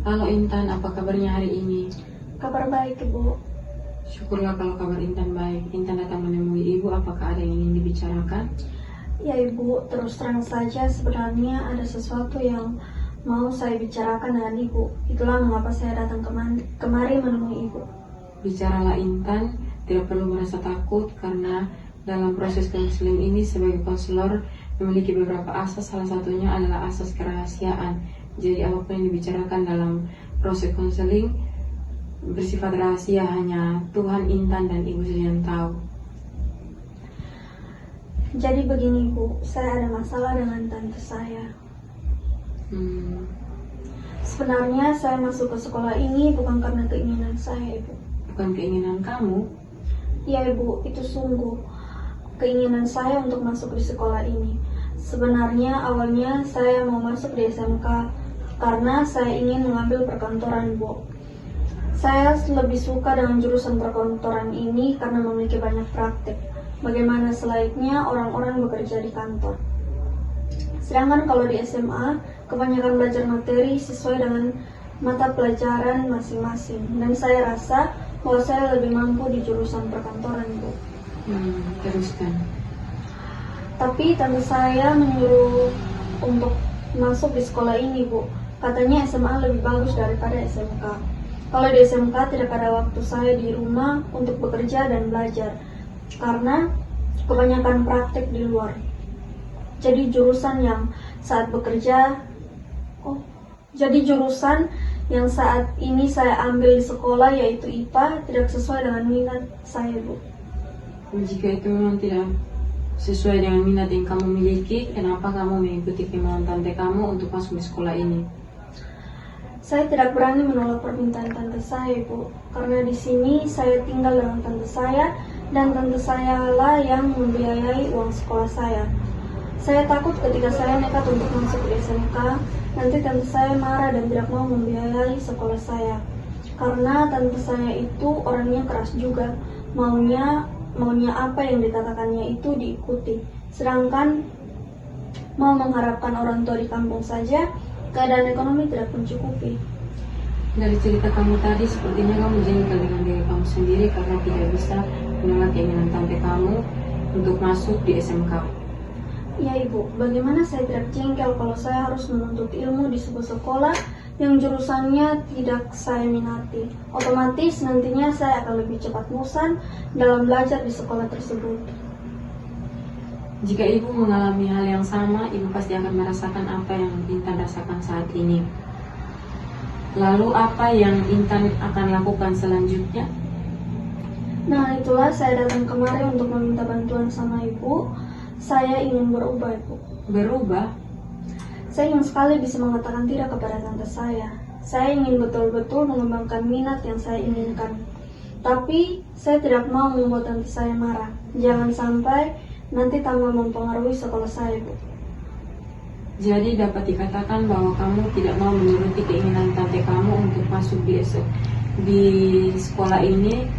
Halo Intan, apa kabarnya hari ini? Kabar baik, Ibu. Syukurlah kalau kabar Intan baik. Intan datang menemui Ibu, apakah ada yang ingin dibicarakan? Ya, Ibu, terus terang saja sebenarnya ada sesuatu yang mau saya bicarakan dengan Ibu. Itulah mengapa saya datang kemari menemui Ibu. Bicaralah Intan, tidak perlu merasa takut karena dalam proses konseling ini sebagai konselor memiliki beberapa asas, salah satunya adalah asas kerahasiaan. Jadi apapun yang dibicarakan dalam proses konseling bersifat rahasia, hanya Tuhan, Intan, dan Ibu saja yang tahu. Jadi begini, Bu, saya ada masalah dengan tante saya. Sebenarnya saya masuk ke sekolah ini bukan karena keinginan saya, Ibu. Bukan keinginan kamu? Iya, Ibu, itu sungguh keinginan saya untuk masuk di sekolah ini. Sebenarnya awalnya saya mau masuk di SMK karena saya ingin mengambil perkantoran, Bu. Saya lebih suka dengan jurusan perkantoran ini karena memiliki banyak praktik. Bagaimana selayaknya orang-orang bekerja di kantor. Sedangkan kalau di SMA, kebanyakan belajar materi sesuai dengan mata pelajaran masing-masing. Dan saya rasa bahwa saya lebih mampu di jurusan perkantoran, Bu. Teruskan. Tapi tante saya menyuruh untuk masuk di sekolah ini, Bu. Katanya SMA lebih bagus daripada SMK. Kalau di SMK tidak ada waktu saya di rumah untuk bekerja dan belajar, karena kebanyakan praktek di luar. Jadi jurusan yang saat ini saya ambil di sekolah yaitu IPA tidak sesuai dengan minat saya, Bu. Jika itu memang tidak sesuai dengan minat yang kamu miliki, kenapa kamu mengikuti kemauan tante kamu untuk masuk di sekolah ini? Saya tidak berani menolak permintaan tante saya, Bu, karena di sini saya tinggal dengan tante saya dan tante saya lah yang membiayai uang sekolah saya. Saya takut ketika saya nekat untuk masuk di SMK, nanti tante saya marah dan tidak mau membiayai sekolah saya. Karena tante saya itu orangnya keras juga, maunya apa yang dikatakannya itu diikuti. Sedangkan mau mengharapkan orang tua di kampung saja, keadaan ekonomi tidak mencukupi. Dari cerita kamu tadi, sepertinya kamu jengkel dengan diri kamu sendiri karena tidak bisa menolak keinginan tante kamu untuk masuk di SMK. Ya, Ibu, bagaimana saya tidak jengkel kalau saya harus menuntut ilmu di sebuah sekolah yang jurusannya tidak saya minati. Otomatis nantinya saya akan lebih cepat bosan dalam belajar di sekolah tersebut. Jika Ibu mengalami hal yang sama, Ibu pasti akan merasakan apa yang Intan rasakan saat ini. Lalu apa yang Intan akan lakukan selanjutnya? Nah, itulah saya datang kemari untuk meminta bantuan sama Ibu. Saya ingin berubah, Ibu. Berubah? Saya ingin sekali bisa mengatakan tidak kepada tante saya. Saya ingin betul-betul mengembangkan minat yang saya inginkan. Tapi saya tidak mau membuat tante saya marah. Jangan sampai nanti tambah mempengaruhi sekolah saya, Bu. Jadi dapat dikatakan bahwa kamu tidak mau menuruti keinginan tante kamu untuk masuk di sekolah ini.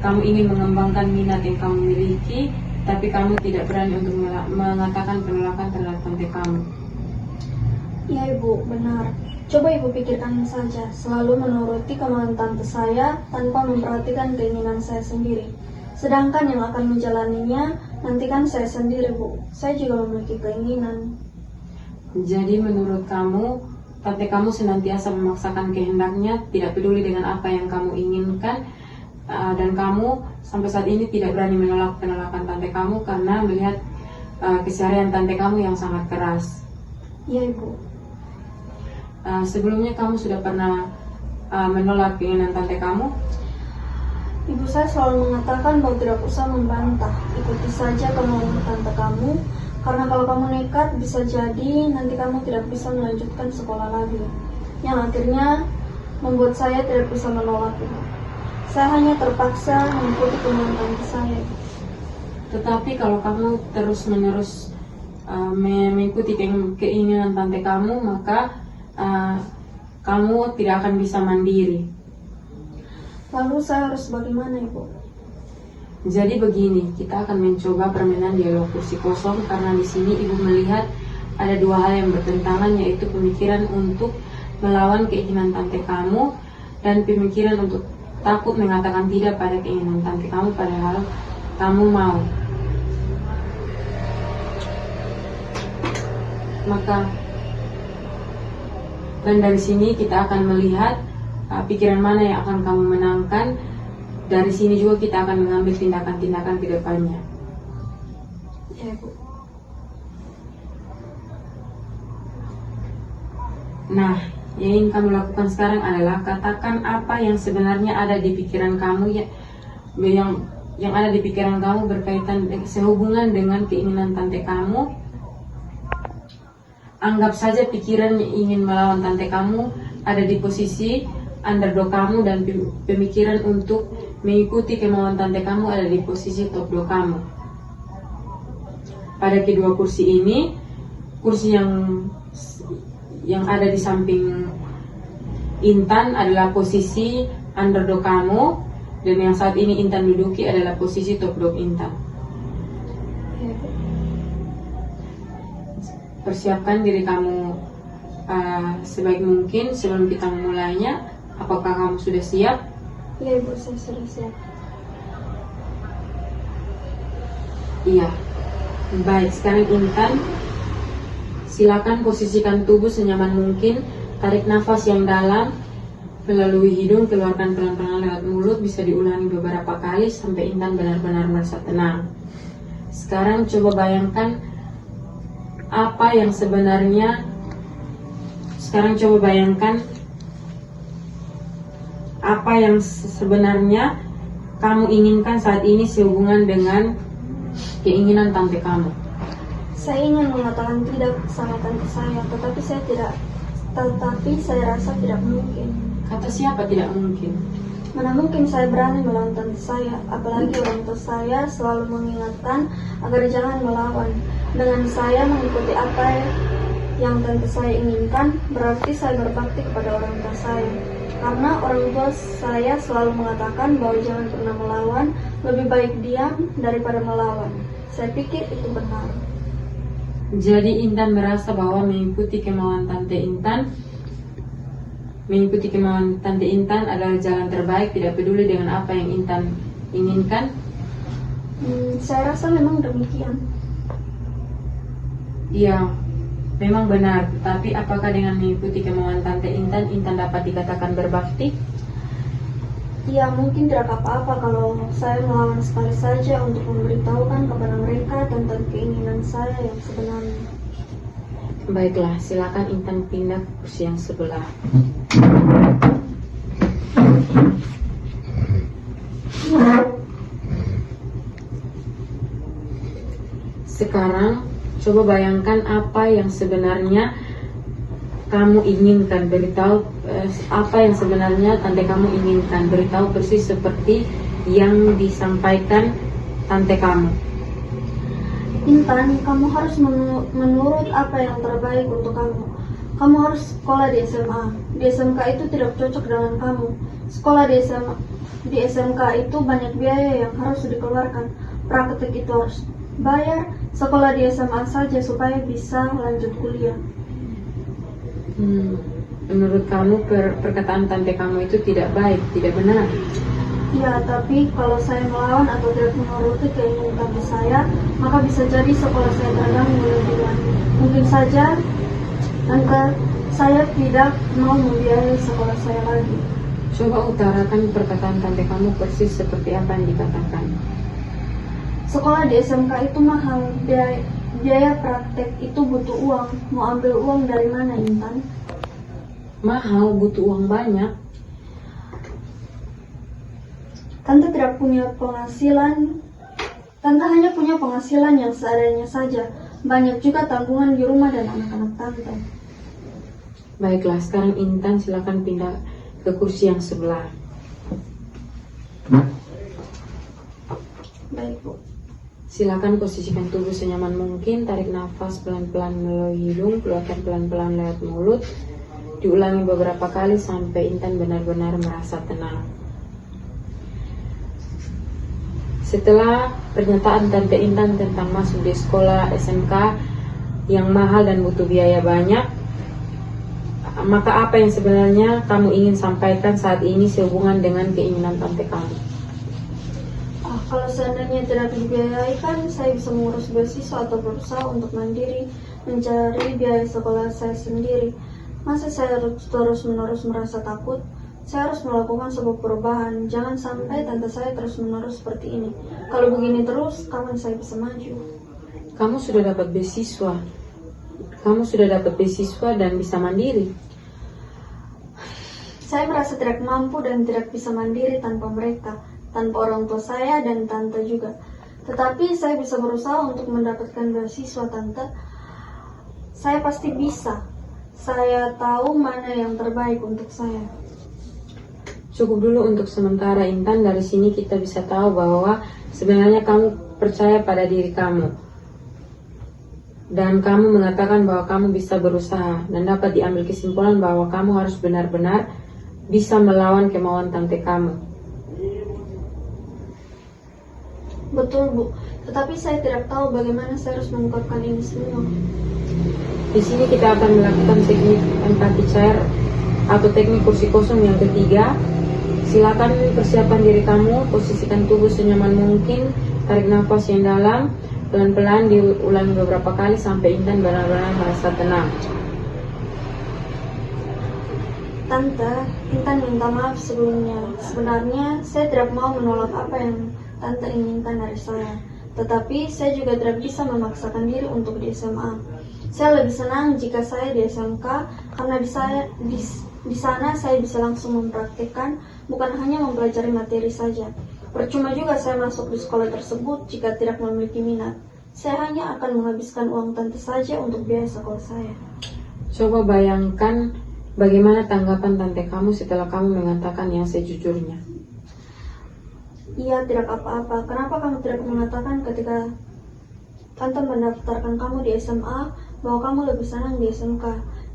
Kamu ingin mengembangkan minat yang kamu miliki, tapi kamu tidak berani untuk mengatakan penolakan terhadap tante kamu. Ya, Ibu, benar. Coba Ibu pikirkan saja, selalu menuruti kemauan tante saya tanpa memperhatikan keinginan saya sendiri. Sedangkan yang akan menjalaninya nanti kan saya sendiri, Bu. Saya juga memiliki keinginan. Jadi menurut kamu, tante kamu senantiasa memaksakan kehendaknya, tidak peduli dengan apa yang kamu inginkan, dan kamu sampai saat ini tidak berani menolak penolakan tante kamu karena melihat keseharian tante kamu yang sangat keras. Ya, Ibu. Sebelumnya kamu sudah pernah menolak keinginan tante kamu? Ibu saya selalu mengatakan bahwa tidak usah membantah, ikuti saja kemauan tante kamu, karena kalau kamu nekat bisa jadi nanti kamu tidak bisa melanjutkan sekolah lagi. Yang akhirnya membuat saya tidak bisa menolak itu. Saya hanya terpaksa mengikuti kemauan tante saya. Tetapi kalau kamu terus-menerus mengikuti keinginan tante kamu, maka kamu tidak akan bisa mandiri. Lalu saya harus bagaimana, Ibu? Jadi begini, kita akan mencoba permainan dialog kursi kosong karena di sini Ibu melihat ada dua hal yang bertentangan, yaitu pemikiran untuk melawan keinginan tante kamu dan pemikiran untuk takut mengatakan tidak pada keinginan tante kamu padahal kamu mau. Maka dan dari sini kita akan melihat pikiran mana yang akan kamu menangkan. Dari sini juga kita akan mengambil tindakan-tindakan ke depannya. Ya, Bu. Nah, yang ingin kamu lakukan sekarang adalah katakan apa yang sebenarnya ada di pikiran kamu yang ada di pikiran kamu berkaitan sehubungan dengan keinginan tante kamu. Anggap saja pikiran yang ingin melawan tante kamu ada di posisi underdog kamu dan pemikiran untuk mengikuti kemauan tante kamu ada di posisi top dog kamu. Pada kedua kursi ini, kursi yang ada di samping Intan adalah posisi underdog kamu dan yang saat ini Intan duduki adalah posisi top dog Intan. Persiapkan diri kamu sebaik mungkin sebelum kita memulainya. Apakah kamu sudah siap? Ya, Ibu, saya sudah siap. Iya. Baik, sekarang Intan silakan posisikan tubuh senyaman mungkin. Tarik nafas yang dalam melalui hidung, keluarkan pelan-pelan lewat mulut. Bisa diulangi beberapa kali sampai Intan benar-benar merasa tenang. Sekarang coba bayangkan apa yang sebenarnya kamu inginkan saat ini sehubungan dengan keinginan tante kamu. Saya ingin mengatakan tidak sama tante saya, tetapi saya rasa tidak mungkin. Kata siapa tidak mungkin? Mana mungkin saya berani melawan tante saya, apalagi orang tua saya selalu mengingatkan agar jangan melawan. Dengan saya mengikuti apa yang tante saya inginkan, berarti saya berbakti kepada orang tua saya. Karena orang tua saya selalu mengatakan bahwa jangan pernah melawan, lebih baik diam daripada melawan. Saya pikir itu benar. Jadi Intan merasa bahwa mengikuti kemauan tante Intan adalah jalan terbaik, tidak peduli dengan apa yang Intan inginkan. Saya rasa memang demikian. Iya, memang benar. Tapi apakah dengan mengikuti kemauan tante Intan dapat dikatakan berbakti? Ya, mungkin tidak apa-apa kalau saya melawan sekali saja untuk memberitahukan kepada mereka tentang keinginan saya yang sebenarnya. Baiklah, silakan Intan pindah ke kursi yang sebelah. Sekarang coba bayangkan apa yang sebenarnya kamu inginkan. Beritahu apa yang sebenarnya tante kamu inginkan. Beritahu persis seperti yang disampaikan tante kamu. Intan, kamu harus menurut apa yang terbaik untuk kamu. Kamu harus sekolah di SMA. Di SMK itu tidak cocok dengan kamu. Sekolah di SMK itu banyak biaya yang harus dikeluarkan. Praktek itu harus bayar. Sekolah di SMA saja supaya bisa lanjut kuliah. Menurut kamu perkataan tante kamu itu tidak baik, tidak benar? Ya, tapi kalau saya melawan atau tidak menuruti keinginan tante saya, maka bisa jadi sekolah saya terganggu lebih lanjut. Mungkin saja tante saya tidak mau membiayai sekolah saya lagi. Coba utarakan perkataan tante kamu persis seperti apa yang dikatakan. Sekolah di SMK itu mahal, biaya praktek itu butuh uang. Mau ambil uang dari mana, Intan? Mahal, butuh uang banyak. Tante tidak punya penghasilan. Tante hanya punya penghasilan yang seadanya saja. Banyak juga tanggungan di rumah dan anak-anak tante. Baiklah, sekarang Intan silakan pindah ke kursi yang sebelah. Baik, Bu. Silakan posisikan tubuh senyaman mungkin. Tarik nafas pelan-pelan melalui hidung, keluarkan pelan-pelan lewat mulut. Diulangi beberapa kali sampai Intan benar-benar merasa tenang. Setelah pernyataan tante Intan tentang masuk di sekolah SMK yang mahal dan butuh biaya banyak, maka apa yang sebenarnya kamu ingin sampaikan saat ini sehubungan dengan keinginan tante kamu? Kalau seandainya tidak dibiayai kan saya bisa mengurus beasiswa atau berusaha untuk mandiri mencari biaya sekolah saya sendiri. Masa saya harus terus-menerus merasa takut? Saya harus melakukan sebuah perubahan. Jangan sampai tante saya terus-menerus seperti ini. Kalau begini terus, kapan saya bisa maju? Kamu sudah dapat beasiswa. Kamu sudah dapat beasiswa dan bisa mandiri. Saya merasa tidak mampu dan tidak bisa mandiri tanpa mereka, tanpa orang tua saya dan tante juga. Tetapi saya bisa berusaha untuk mendapatkan beasiswa, tante. Saya pasti bisa. Saya tahu mana yang terbaik untuk saya. Cukup dulu untuk sementara, Intan. Dari sini kita bisa tahu bahwa sebenarnya kamu percaya pada diri kamu. Dan kamu mengatakan bahwa kamu bisa berusaha. Dan dapat diambil kesimpulan bahwa kamu harus benar-benar bisa melawan kemauan tante kamu. Betul, Bu. Tetapi saya tidak tahu bagaimana saya harus mengungkapkan ini semua. Di sini kita akan melakukan teknik empati cair atau teknik kursi kosong yang ketiga. Silakan persiapkan diri kamu, posisikan tubuh senyaman mungkin, tarik nafas yang dalam, pelan-pelan diulangi beberapa kali sampai Intan benar-benar merasa tenang. Tante, Intan minta maaf sebelumnya. Sebenarnya saya tidak mau menolak apa yang Tante inginkan dari saya. Tetapi saya juga tidak bisa memaksakan diri untuk di SMA. Saya lebih senang jika saya di SMK karena di sana saya bisa langsung mempraktikkan, bukan hanya mempelajari materi saja. Percuma juga saya masuk di sekolah tersebut jika tidak memiliki minat. Saya hanya akan menghabiskan uang tante saja untuk biaya sekolah saya. Coba bayangkan bagaimana tanggapan tante kamu setelah kamu mengatakan yang sejujurnya. Iya, tidak apa-apa. Kenapa kamu tidak mengatakan ketika tante mendaftarkan kamu di SMA bahwa kamu lebih senang di SMK?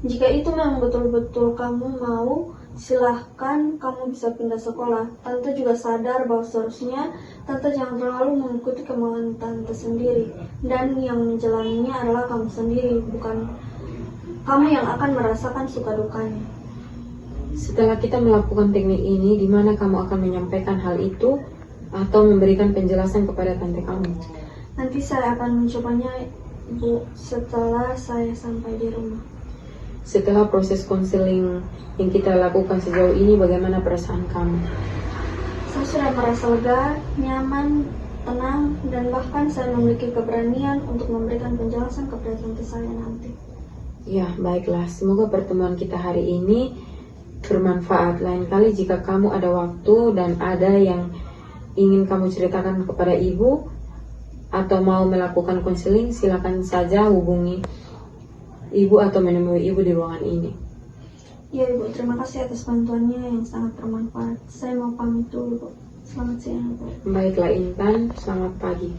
Jika itu memang betul-betul kamu mau, silahkan kamu bisa pindah sekolah. Tante juga sadar bahwa seharusnya tante jangan terlalu mengikuti kemauan tante sendiri. Dan yang menjalaninya adalah kamu sendiri, bukan kamu yang akan merasakan suka dukanya. Setelah kita melakukan teknik ini, di mana kamu akan menyampaikan hal itu atau memberikan penjelasan kepada tante kamu? Nanti saya akan mencobanya, Bu, setelah saya sampai di rumah. Setelah proses konseling yang kita lakukan sejauh ini, bagaimana perasaan kamu? Saya sudah merasa lega, nyaman, tenang, dan bahkan saya memiliki keberanian untuk memberikan penjelasan kepada tante saya nanti. Ya, baiklah. Semoga pertemuan kita hari ini bermanfaat. Lain kali jika kamu ada waktu dan ada yang ingin kamu ceritakan kepada ibu atau mau melakukan konseling, silakan saja hubungi ibu atau menemui ibu di ruangan ini. Ya, Ibu, terima kasih atas bantuannya yang sangat bermanfaat. Saya mau pamit dulu, Bu. Selamat siang, Bu. Baiklah, Intan. Selamat pagi.